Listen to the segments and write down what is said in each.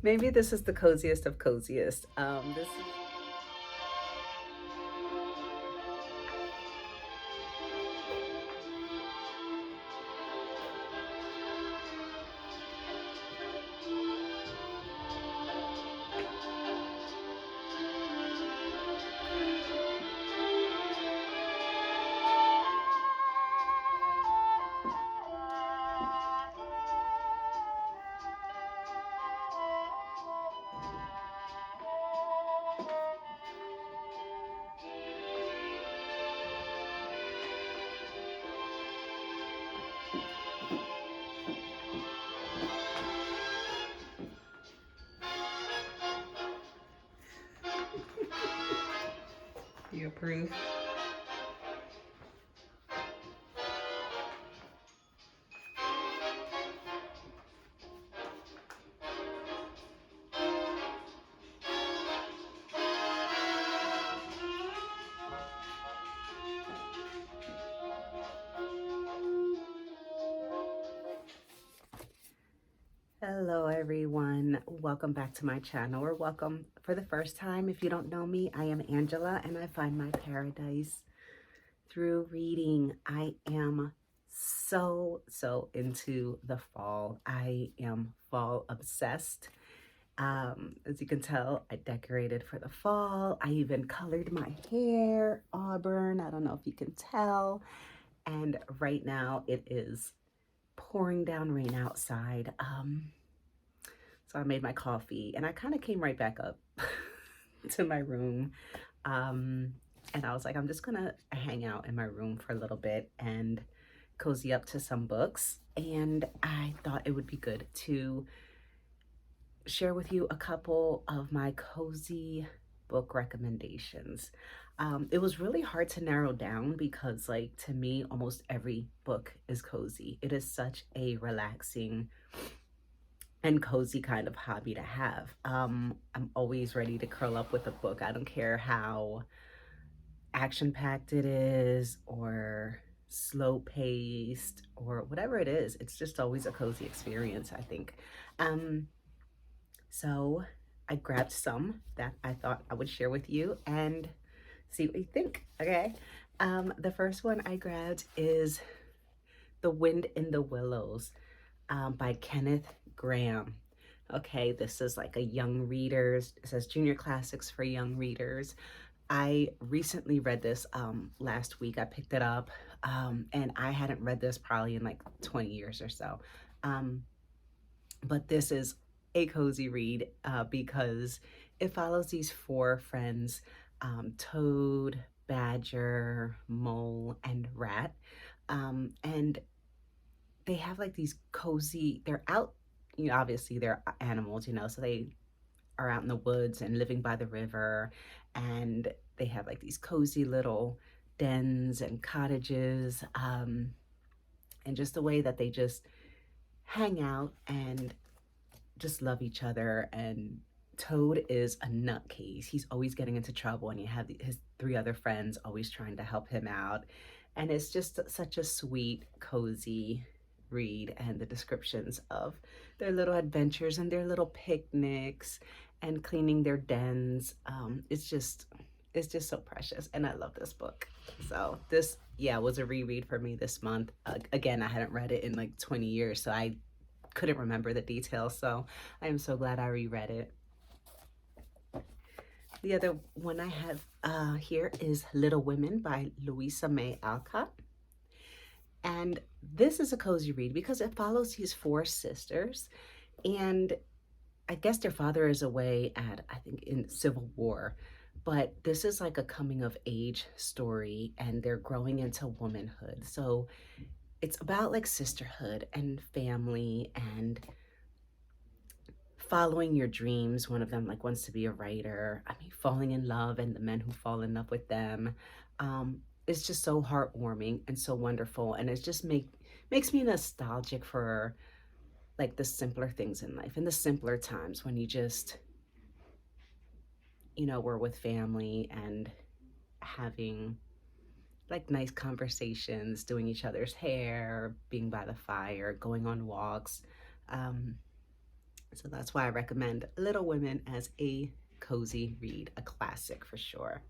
Maybe this is the coziest of coziest. This is you approve. Hello everyone, welcome back to my channel, or welcome for the first time. If you don't know me, I am Angela and I find my paradise through reading. I am so into the fall. I am fall obsessed. As you can tell, I decorated for the fall. I even colored my hair auburn. I don't know if you can tell. And right now it is pouring down rain outside. So I made my coffee and I kind of came right back up to my room. And I was like, I'm just gonna hang out in my room for a little bit and cozy up to some books. And I thought it would be good to share with you a couple of my cozy book recommendations. It was really hard to narrow down because, like, to me, almost every book is cozy. It is such a relaxing and cozy kind of hobby to have. I'm always ready to curl up with a book. I don't care how action-packed it is or slow paced or whatever it is. It's just always a cozy experience, I think. So I grabbed some that I thought I would share with you and see what you think, okay? The first one I grabbed is The Wind in the Willows by Kenneth Grahame. Okay, this is like a young readers. It says junior classics for young readers. I recently read this last week. I picked it up and I hadn't read this probably in like 20 years or so. But this is a cozy read because it follows these four friends, Toad, Badger, Mole, and Rat. And they have like these cozy, they're out, you know, obviously they're animals, you know, so they are out in the woods and living by the river, and they have like these cozy little dens and cottages, and just the way that they just hang out and just love each other. And Toad is a nutcase. He's always getting into trouble, and you have his three other friends always trying to help him out. And it's just such a sweet, cozy read, and the descriptions of their little adventures and their little picnics and cleaning their dens. It's just so precious, and I love this book. So this, yeah, was a reread for me this month. Again, I hadn't read it in like 20 years, so I couldn't remember the details. So I am so glad I reread it. The other one I have here is Little Women by Louisa May Alcott. And this is a cozy read because it follows these four sisters, and I guess their father is away at, I think, in Civil War, but this is like a coming of age story and they're growing into womanhood. So it's about like sisterhood and family and following your dreams. One of them like wants to be a writer. I mean, falling in love and the men who fall in love with them. It's just so heartwarming and so wonderful, and it just makes me nostalgic for like the simpler things in life and the simpler times when you just, you know, were with family and having like nice conversations, doing each other's hair, being by the fire, going on walks. So that's why I recommend Little Women as a cozy read, a classic for sure.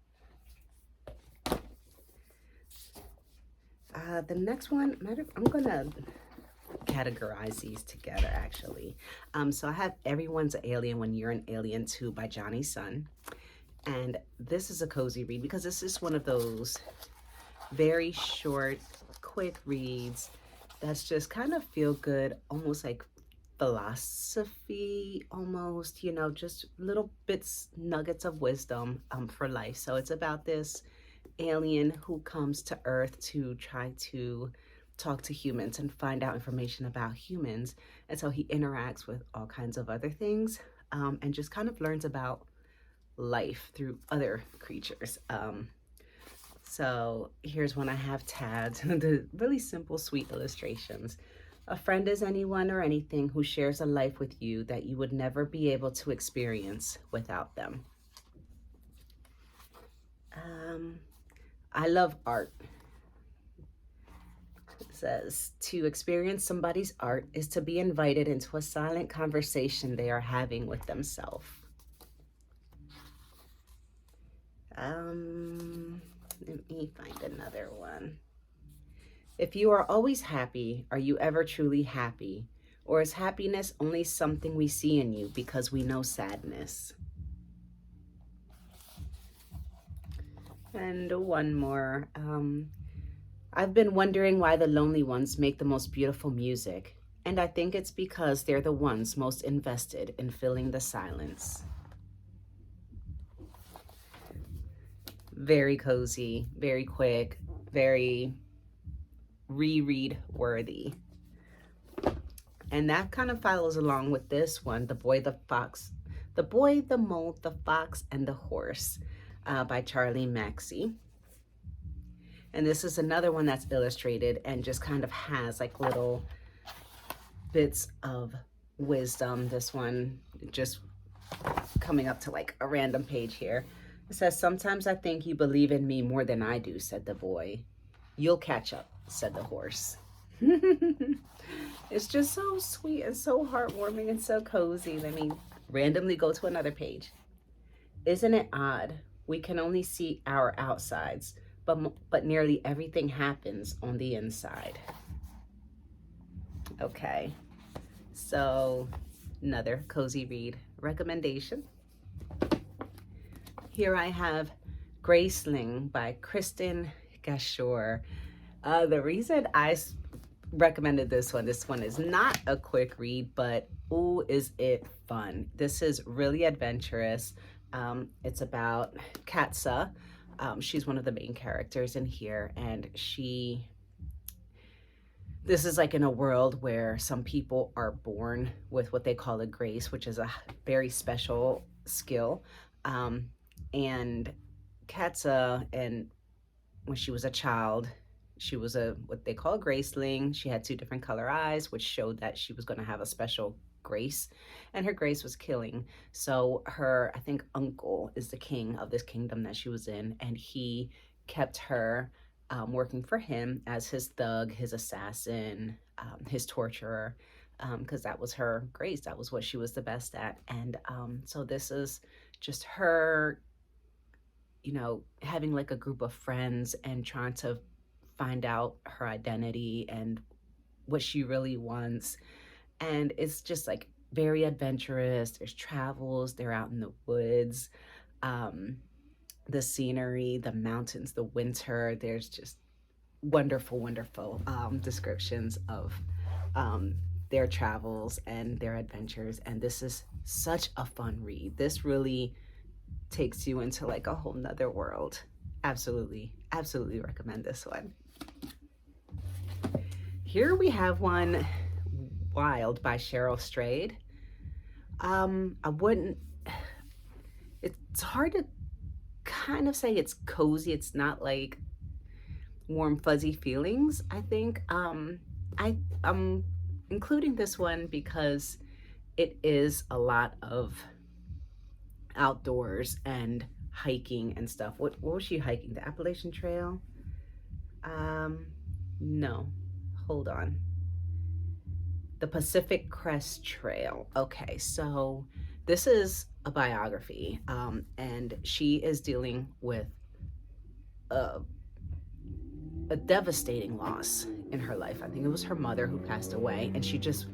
The next one, I'm gonna categorize these together actually. So I have Everyone's an Alien When You're an Alien Too by Johnny Sun. And this is a cozy read because this is one of those very short, quick reads that's just kind of feel good, almost like philosophy, almost, you know, just little bits, nuggets of wisdom for life. So it's about this alien who comes to Earth to try to talk to humans and find out information about humans. And so he interacts with all kinds of other things and just kind of learns about life through other creatures. So here's one I have tagged, the really simple, sweet illustrations. A friend is anyone or anything who shares a life with you that you would never be able to experience without them. I love art. It says, to experience somebody's art is to be invited into a silent conversation they are having with themselves. Let me find another one. If you are always happy, are you ever truly happy? Or is happiness only something we see in you because we know sadness? And one more. I've been wondering why the lonely ones make the most beautiful music. And I think it's because they're the ones most invested in filling the silence. Very cozy, very quick, very reread worthy. And that kind of follows along with this one, The Boy, the Fox, The Boy, the Mole, the Fox, and the Horse by Charlie Maxey. And this is another one that's illustrated and just kind of has like little bits of wisdom. This one just coming up to like a random page here. It says, sometimes I think you believe in me more than I do, said the boy. You'll catch up, said the horse. It's just so sweet and so heartwarming and so cozy. Let me randomly go to another page. Isn't it odd? We can only see our outsides, but nearly everything happens on the inside. Okay, so another cozy read recommendation. Here I have Graceling by Kristen Gashore. The reason I recommended this one is not a quick read, but ooh, is it fun. This is really adventurous. It's about Katsa. She's one of the main characters in here, and this is like in a world where some people are born with what they call a grace, which is a very special skill. And Katsa, and when she was a child, she was what they call a graceling. She had 2 different color eyes, which showed that she was going to have a special grace, and her grace was killing. So her, I think, uncle is the king of this kingdom that she was in, and he kept her working for him as his thug, his assassin, his torturer, because that was her grace. That was what she was the best at. And so this is just her, you know, having like a group of friends and trying to find out her identity and what she really wants. And it's just like very adventurous. There's travels, they're out in the woods, the scenery, the mountains, the winter. There's just wonderful, wonderful descriptions of their travels and their adventures. And this is such a fun read. This really takes you into like a whole nother world. Absolutely, absolutely recommend this one. Here we have one, Wild by Cheryl Strayed. It's hard to kind of say it's cozy. It's not like warm, fuzzy feelings. I think I'm including this one because it is a lot of outdoors and hiking and stuff. What was she hiking? The Appalachian Trail? No, hold on. The Pacific Crest Trail. Okay, so this is a biography, and she is dealing with a, a devastating loss in her life. I think it was her mother who passed away, and she just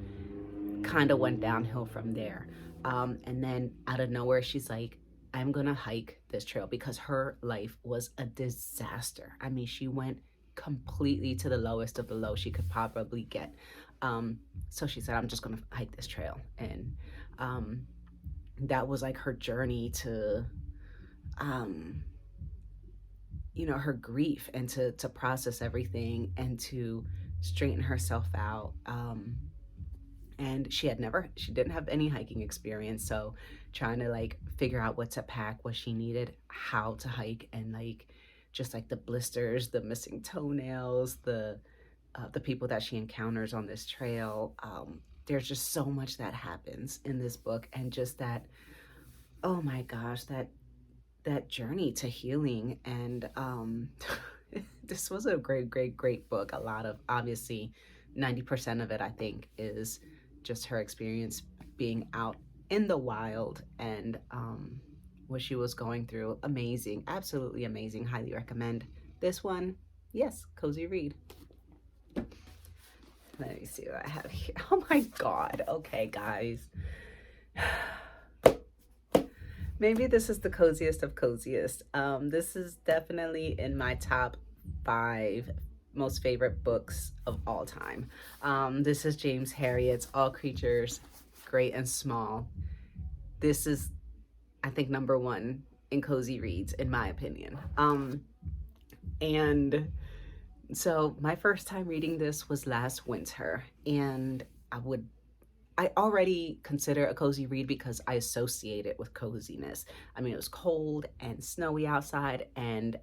kind of went downhill from there. And then out of nowhere, she's like, I'm gonna hike this trail because her life was a disaster. I mean, she went completely to the lowest of the low she could probably get. So she said, I'm just gonna hike this trail. And that was like her journey to, um, her grief and to process everything and to straighten herself out. And she didn't have any hiking experience, so trying to like figure out what to pack, what she needed, how to hike, and like just like the blisters, the missing toenails, the people that she encounters on this trail. There's just so much that happens in this book, and just that, oh my gosh, that journey to healing. And this was a great book. A lot of, obviously 90% of it, I think, is just her experience being out in the wild, and what she was going through. Amazing, absolutely amazing. Highly recommend this one. Yes, cozy read. Let me see what I have here. Oh my god. Okay, guys. Maybe this is the coziest of coziest. This is definitely in my top 5 most favorite books of all time. This is James Herriot's All Creatures, Great and Small. This is, I think, number 1 in cozy reads, in my opinion. And so my first time reading this was last winter, and I already consider a cozy read because I associate it with coziness. I mean, it was cold and snowy outside, and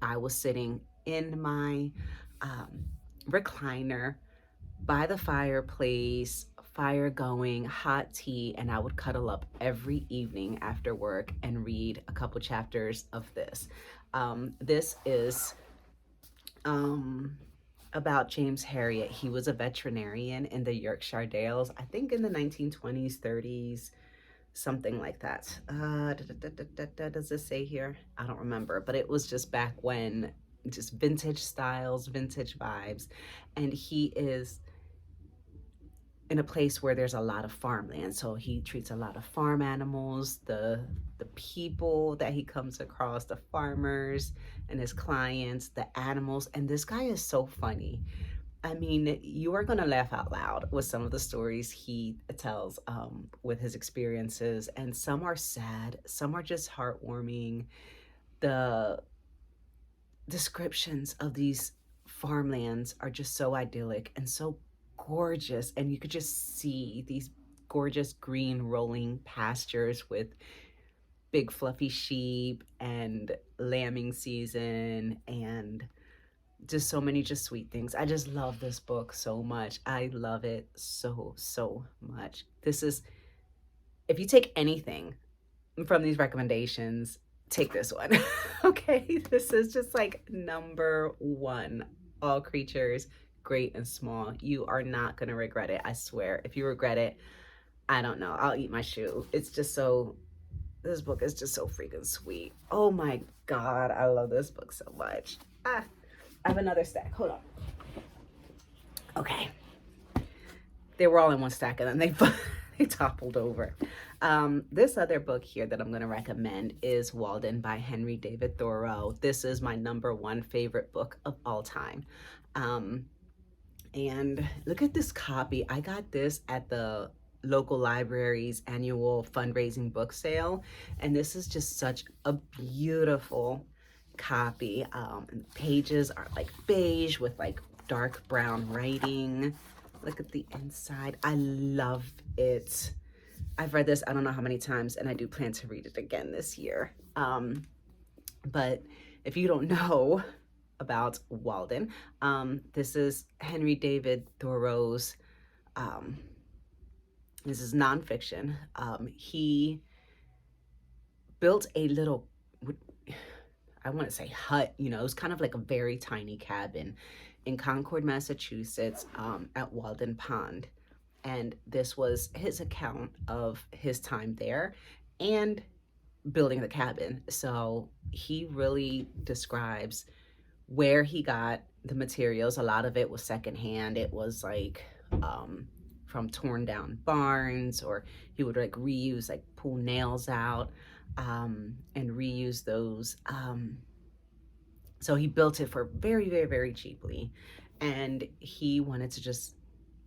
I was sitting in my recliner by the fireplace, fire going, hot tea, and I would cuddle up every evening after work and read a couple chapters of this. This is about James Herriot. He was a veterinarian in the Yorkshire Dales, I think in the 1920s, 30s, something like that. Does this say here? I don't remember, but it was just back when, just vintage styles, vintage vibes. And he is in a place where there's a lot of farmland, so he treats a lot of farm animals, the people that he comes across, the farmers and his clients, the animals. And this guy is so funny. I mean, you are gonna laugh out loud with some of the stories he tells with his experiences, and some are sad, some are just heartwarming. The descriptions of these farmlands are just so idyllic and so gorgeous, and you could just see these gorgeous green rolling pastures with big fluffy sheep and lambing season, and just so many just sweet things. I just love this book so much. I love it so much. This is, if you take anything from these recommendations, take this one. Okay, this is just like number 1. All Creatures, Great and Small. You are not gonna regret it, I swear. If you regret it, I don't know, I'll eat my shoe. It's just so, this book is just so freaking sweet. Oh my god, I love this book so much. I have another stack. Hold on. Okay. They were all in one stack, and then they toppled over. This other book here that I'm going to recommend is Walden by Henry David Thoreau. This is my number 1 favorite book of all time. And look at this copy. I got this at the local library's annual fundraising book sale, and this is just such a beautiful copy. And the pages are like beige with like dark brown writing. Look at the inside. I love it. I've read this I don't know how many times, and I do plan to read it again this year. But if you don't know about Walden, this is Henry David Thoreau's, this is nonfiction. He built a little, I want to say hut, it was kind of like a very tiny cabin in Concord, Massachusetts, at Walden Pond. And this was his account of his time there and building the cabin. So he really describes where he got the materials. A lot of it was secondhand. It was like from torn down barns, or he would like reuse, like pull nails out and reuse those. So he built it for very, very, very cheaply. And he wanted to just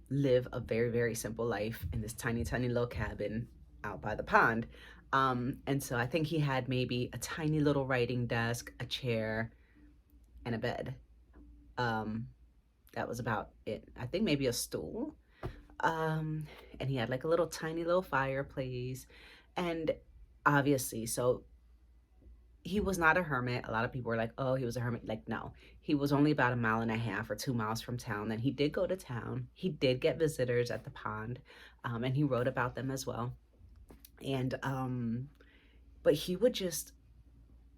live a very, very simple life in this tiny, tiny little cabin out by the pond. And so I think he had maybe a tiny little writing desk, a chair, and a bed. That was about it. I think maybe a stool. And he had like a little tiny little fireplace. And obviously, so he was not a hermit. A lot of people were like, oh, he was a hermit. Like, no, he was only about 1.5 or 2 miles from town. And he did go to town. He did get visitors at the pond, and he wrote about them as well. And but he would just,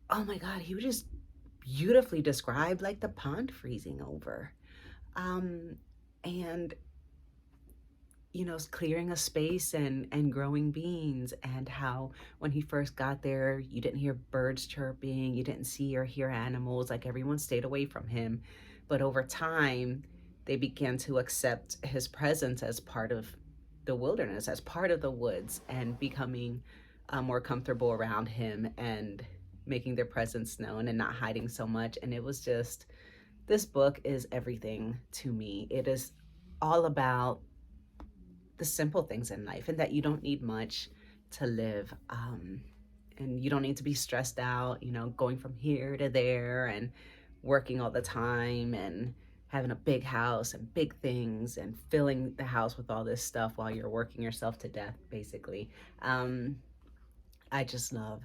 oh my God, he would just beautifully describe like the pond freezing over, and you know, clearing a space and growing beans, and how when he first got there, you didn't hear birds chirping, you didn't see or hear animals, like everyone stayed away from him. But over time, they began to accept his presence as part of the wilderness, as part of the woods, and becoming more comfortable around him and making their presence known and not hiding so much. And it was just, this book is everything to me. It is all about the simple things in life, and that you don't need much to live, and you don't need to be stressed out, you know, going from here to there and working all the time and having a big house and big things and filling the house with all this stuff while you're working yourself to death, basically. I just love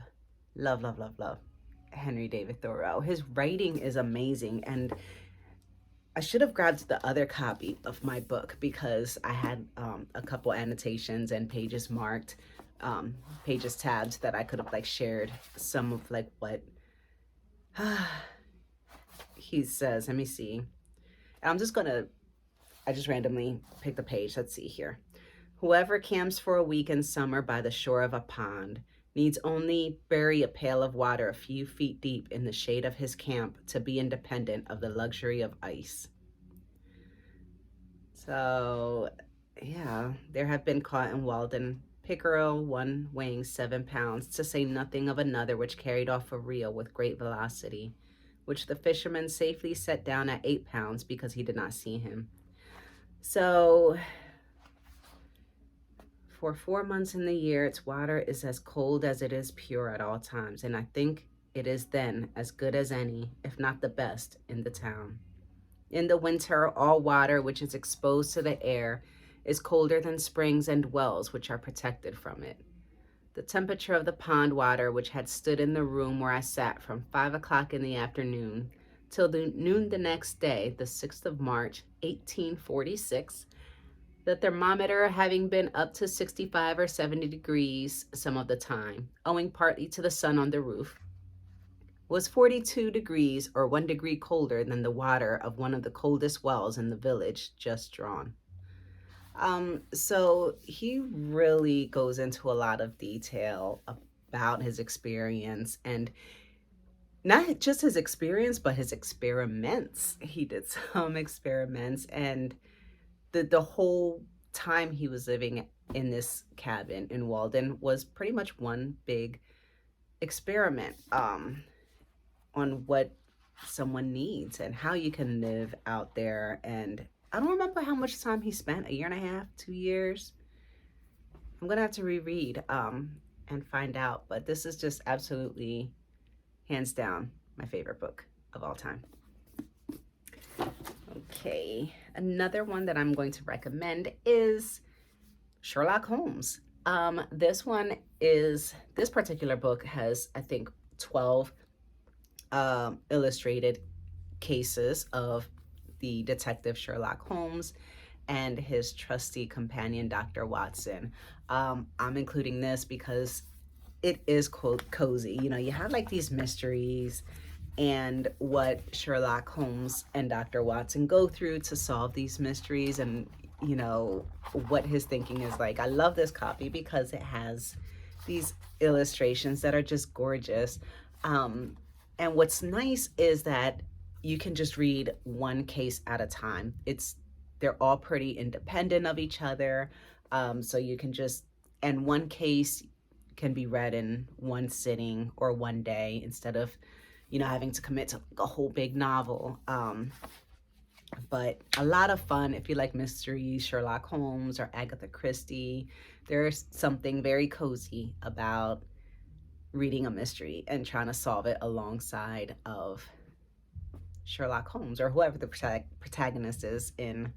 Henry David Thoreau. His writing is amazing, and I should have grabbed the other copy of my book because I had a couple annotations and pages marked, pages tabbed, that I could have like shared some of like what he says. Let me see. I just randomly picked a page. Let's see here. Whoever camps for a week in summer by the shore of a pond needs only bury a pail of water a few feet deep in the shade of his camp to be independent of the luxury of ice. So, yeah, there have been caught in Walden pickerel, one weighing 7 pounds, to say nothing of another which carried off a reel with great velocity, which the fisherman safely set down at 8 pounds because he did not see him. So, for 4 months in the year, its water is as cold as it is pure at all times, and I think it is then as good as any, if not the best, in the town. In the winter, all water which is exposed to the air is colder than springs and wells which are protected from it. The temperature of the pond water, which had stood in the room where I sat from 5 o'clock in the afternoon till noon the next day, the 6th of March, 1846, the thermometer having been up to 65 or 70 degrees some of the time, owing partly to the sun on the roof, was 42 degrees or 1 degree colder than the water of one of the coldest wells in the village just drawn. So he really goes into a lot of detail about his experience, and not just his experience, but his experiments. He did some experiments, and the whole time he was living in this cabin in Walden was pretty much one big experiment on what someone needs and how you can live out there. And I don't remember how much time he spent, 1.5 years, 2 years. I'm gonna have to reread and find out, but this is just absolutely, hands down, my favorite book of all time. Okay, another one that I'm going to recommend is Sherlock Holmes. This particular book has, I think, 12 illustrated cases of the detective Sherlock Holmes and his trusty companion, Dr. Watson. I'm including this because it is, quote, cozy. You know, you have like these mysteries and what Sherlock Holmes and Dr. Watson go through to solve these mysteries. And, you know, what his thinking is like. I love this copy because it has these illustrations that are just gorgeous. And what's nice is that you can just read one case at a time. They're all pretty independent of each other. So you can just, and one case can be read in one sitting or one day instead of, you know, having to commit to like a whole big novel. But a lot of fun if you like mysteries, Sherlock Holmes or Agatha Christie. There's something very cozy about reading a mystery and trying to solve it alongside of Sherlock Holmes or whoever the protagonist is in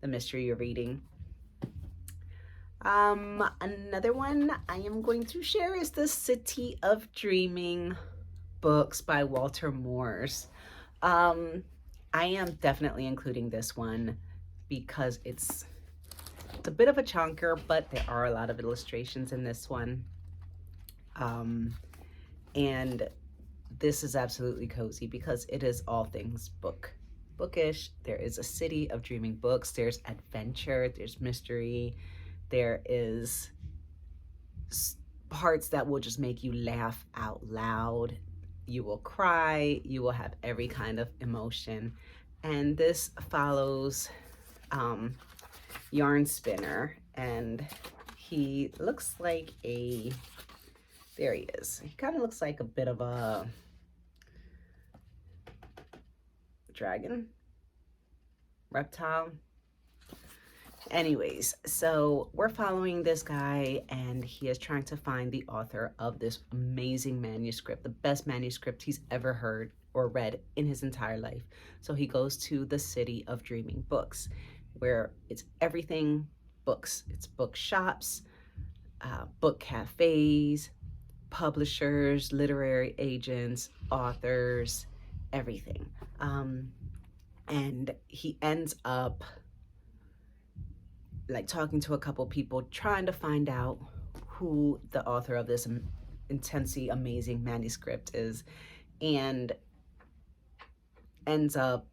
the mystery you're reading. Another one I am going to share is The City of Dreaming books by Walter Moores. I am definitely including this one because it's a bit of a chunker, but there are a lot of illustrations in this one. And this is absolutely cozy because it is all things bookish. There is a city of dreaming books. There's adventure, there's mystery, there is parts that will just make you laugh out loud. You will cry, you will have every kind of emotion. And this follows yarn spinner, and he looks like there he is. He kind of looks like a bit of a dragon, reptile. Anyways, so we're following this guy, and he is trying to find the author of this amazing manuscript, the best manuscript he's ever heard or read in his entire life. So he goes to the City of Dreaming Books, where it's everything books. It's bookshops, book cafes, publishers, literary agents, authors, everything. And he ends up like talking to a couple people trying to find out who the author of this intensely amazing manuscript is, and ends up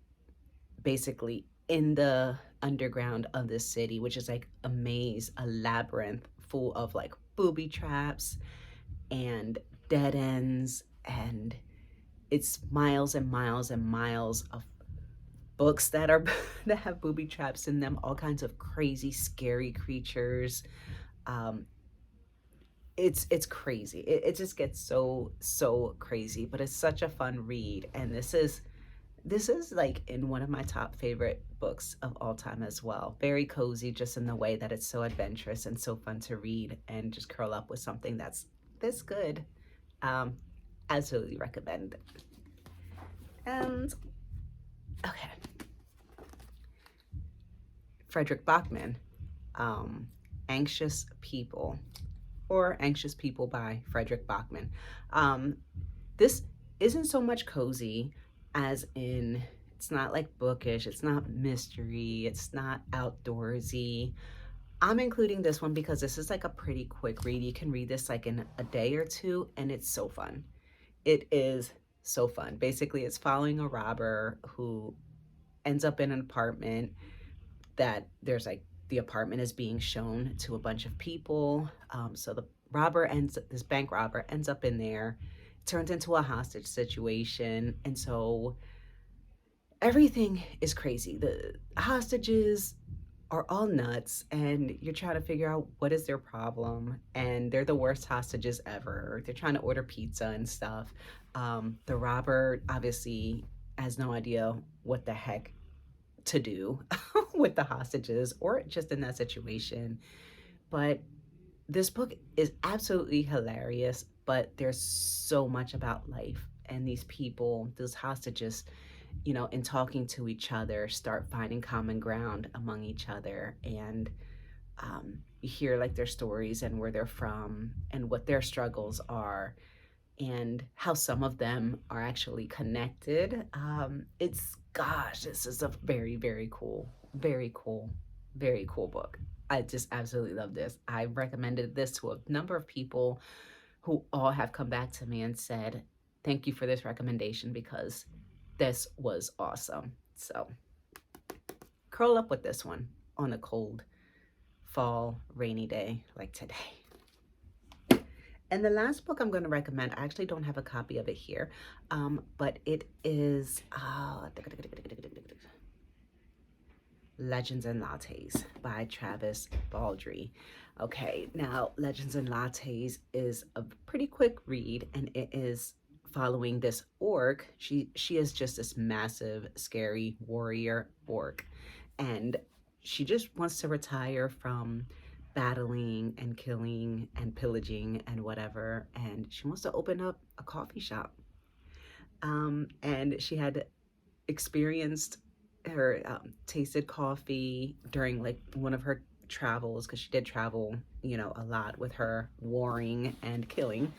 basically in the underground of this city, which is like a maze, a labyrinth full of like booby traps and dead ends, and it's miles and miles and miles of books that have booby traps in them, all kinds of crazy, scary creatures. It's crazy. It just gets so crazy, but it's such a fun read. And this is like in one of my top favorite books of all time as well. Very cozy, just in the way that it's so adventurous and so fun to read and just curl up with something that's this good. Absolutely recommend. And okay, Frederick Bachman, Anxious People, or Anxious People by Frederick Bachman. This isn't so much cozy as in, it's not like bookish, it's not mystery, it's not outdoorsy. I'm including this one because this is like a pretty quick read. You can read this like in a day or two, and it's so fun. It is so fun. Basically, it's following a robber who ends up in an apartment that there's like, the apartment is being shown to a bunch of people. So the this bank robber ends up in there, turns into a hostage situation. And so everything is crazy. The hostages are all nuts, and you're trying to figure out what is their problem. And they're the worst hostages ever. They're trying to order pizza and stuff. The robber obviously has no idea what the heck to do with the hostages or just in that situation. But this book is absolutely hilarious, but there's so much about life and these people, those hostages, you know, in talking to each other, start finding common ground among each other. And you hear like their stories and where they're from and what their struggles are, and how some of them are actually connected. Gosh, this is a very cool book. I just absolutely love this. I recommended this to a number of people who all have come back to me and said, thank you for this recommendation because this was awesome. So curl up with this one on a cold fall rainy day like today. And the last book I'm going to recommend, I actually don't have a copy of it here, but it is Legends and Lattes by Travis Baldree. Okay, now Legends and Lattes is a pretty quick read, and it is following this orc. She is just this massive, scary warrior orc, and she just wants to retire from battling and killing and pillaging and whatever, and she wants to open up a coffee shop. And she had experienced her tasted coffee during like one of her travels, because she did travel, you know, a lot with her warring and killing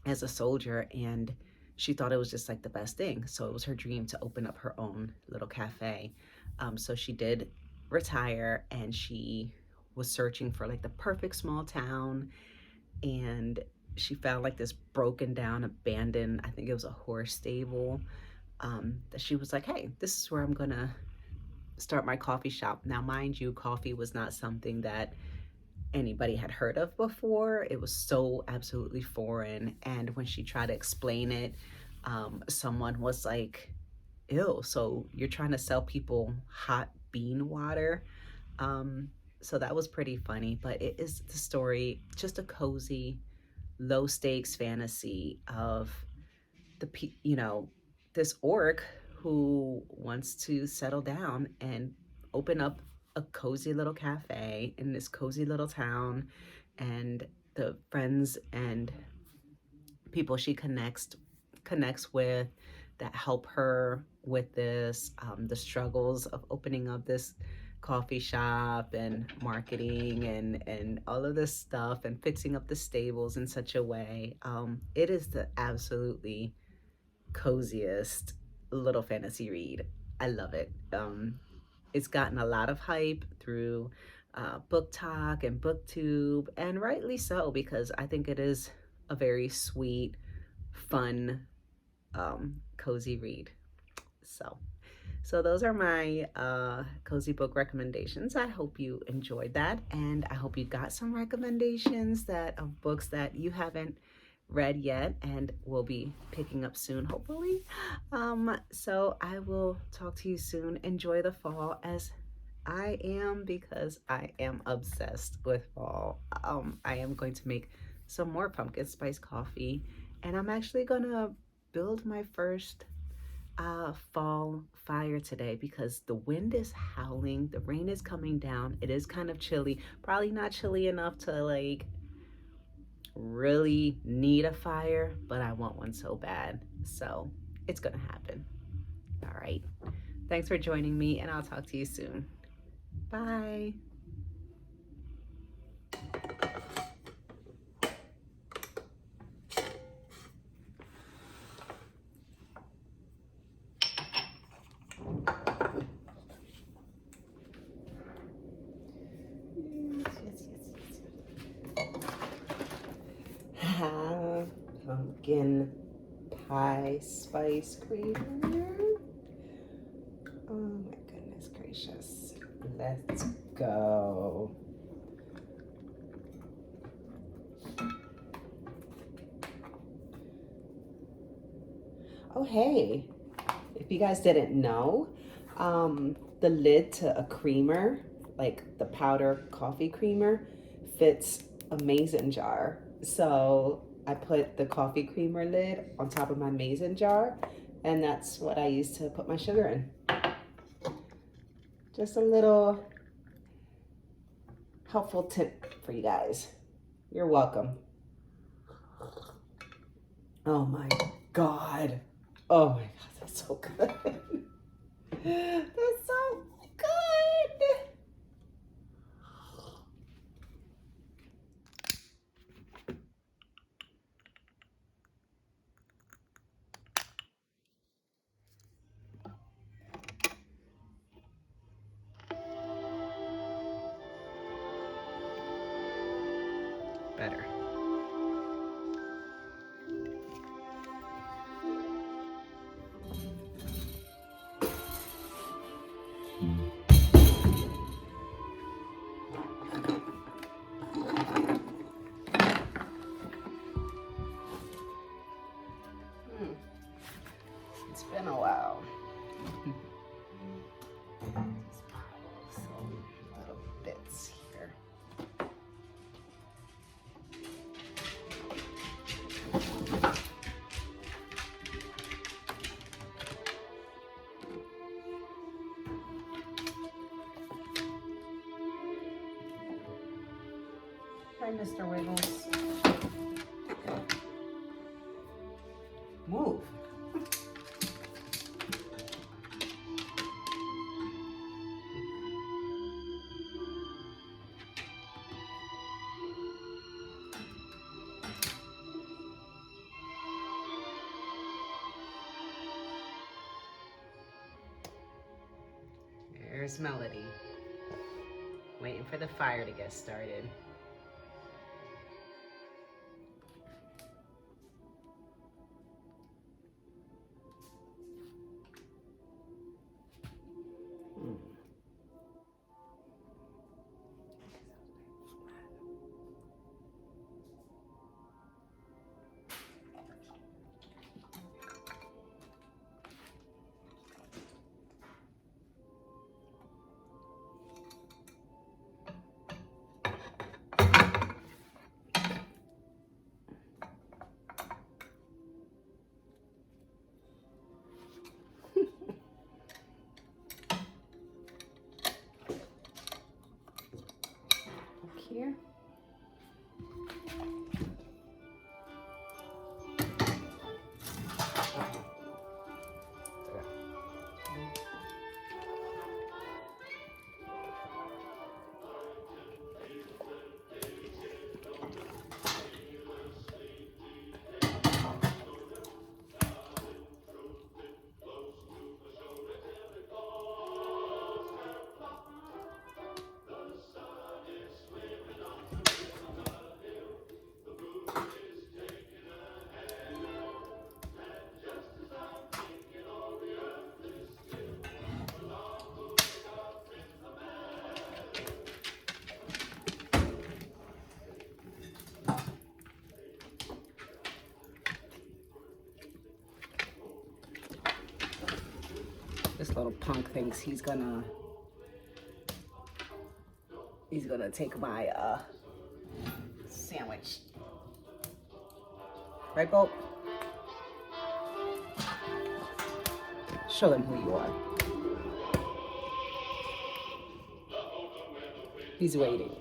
as a soldier, and she thought it was just like the best thing. So it was her dream to open up her own little cafe. So she did retire, and she was searching for like the perfect small town, and she found like this broken down, abandoned, I think it was a horse stable, that she was like, hey, this is where I'm gonna start my coffee shop. Now, mind you, coffee was not something that anybody had heard of before. It was so absolutely foreign. And when she tried to explain it, someone was like, ew, so you're trying to sell people hot bean water? So that was pretty funny, but it is the story, just a cozy, low stakes fantasy of you know, this orc who wants to settle down and open up a cozy little cafe in this cozy little town, and the friends and people she connects with that help her with this, the struggles of opening up this coffee shop and marketing and all of this stuff, and fixing up the stables in such a way. It is the absolutely coziest little fantasy read. I love it. It's gotten a lot of hype through Book Talk and BookTube, and rightly so, because I think it is a very sweet, fun, cozy read. So those are my cozy book recommendations. I hope you enjoyed that, and I hope you got some recommendations of books that you haven't read yet and will be picking up soon, hopefully. So I will talk to you soon. Enjoy the fall as I am, because I am obsessed with fall. I am going to make some more pumpkin spice coffee, and I'm actually gonna build my first fall fire today, because the wind is howling, the rain is coming down, it is kind of chilly, probably not chilly enough to like really need a fire, but I want one so bad, so it's gonna happen. All right, thanks for joining me, and I'll talk to you soon. Bye. Pumpkin pie spice creamer. Oh my goodness gracious. Let's go. Oh, hey, if you guys didn't know, the lid to a creamer, like the powder coffee creamer, fits a mason jar. So I put the coffee creamer lid on top of my mason jar, and that's what I use to put my sugar in. Just a little helpful tip for you guys. You're welcome. Oh my God. Oh my God, that's so good. That's so good. Better. Hi, Mr. Wiggles. Move. There's Melody, waiting for the fire to get started. Here. This little punk thinks he's gonna take my sandwich. Right, Bolt? Show them who you are. He's waiting.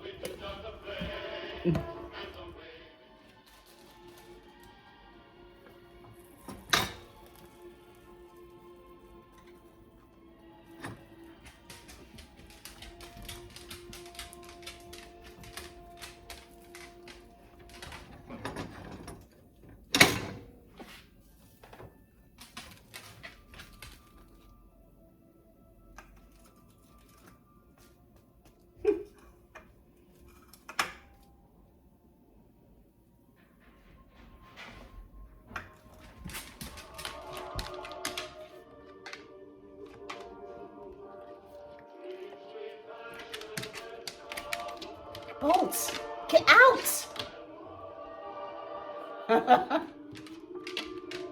Bolt, get out!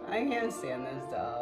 I can't stand this dog.